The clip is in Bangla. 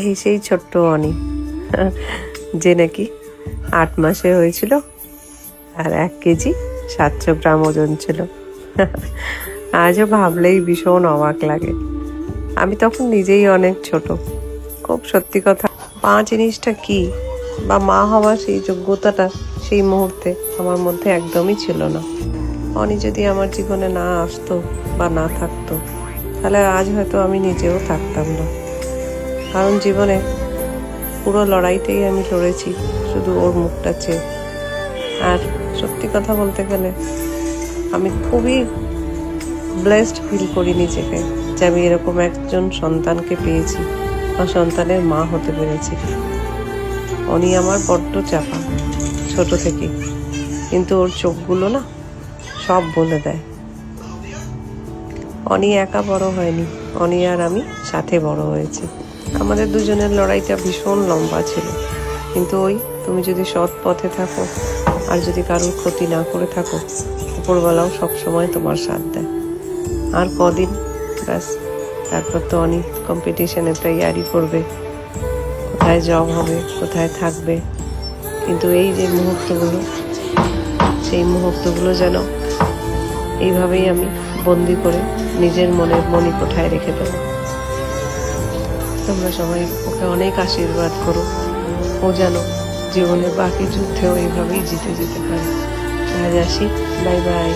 এই সেই ছোট্ট অনি, যে নাকি 8 মাসে হয়েছিল আর 1 কেজি 700 গ্রাম ওজন ছিল। আজও ভাবলেই ভীষণ অবাক লাগে। আমি তখন নিজেই অনেক ছোট। খুব সত্যি কথা, মা জিনিসটা কি বা মা হওয়ার সেই যোগ্যতাটা সেই মুহূর্তে আমার মধ্যে একদমই ছিল না। অনি যদি আমার জীবনে না আসতো বা না থাকতো, তাহলে আজ হয়তো আমি নিজেও থাকতাম না। কারণ জীবনে পুরো লড়াইতেই আমি লড়েছি শুধু ওর মুখটা চেয়ে। আর সত্যি কথা বলতে গেলে আমি খুবই ব্লেসড ফিল করি নিজেকে, যে আমি এরকম একজন সন্তানকে পেয়েছি বা সন্তানের মা হতে পেরেছি। অনি আমার বড্ড চাপা ছোট থেকে, কিন্তু ওর চোখগুলো না সব বলে দেয়। অনি একা বড় হয়নি, অনি আর আমি সাথে বড় হয়েছি। আমাদের দুজনের লড়াইটা ভীষণ লম্বা ছিল, কিন্তু ওই তুমি যদি সৎ পথে থাকো আর যদি কারোর ক্ষতি না করে থাকো, উপরওয়ালাও সবসময় তোমার সাথ দেয়। আর কদিন, ব্যাস তারপর তো অনেক কম্পিটিশনে তৈরি করবে, কোথায় জব হবে, কোথায় থাকবে। কিন্তু এই যে মুহূর্তগুলো, সেই মুহূর্তগুলো যেন এইভাবেই আমি বন্দি করে নিজের মনের মণিকোঠায় রেখে দেবো। তোমরা সবাই ওকে অনেক আশীর্বাদ করো, ও যেন জীবনের বাকি যুদ্ধেও এইভাবেই জিতে যেতে পারে। আজ আসি, বাই বাই।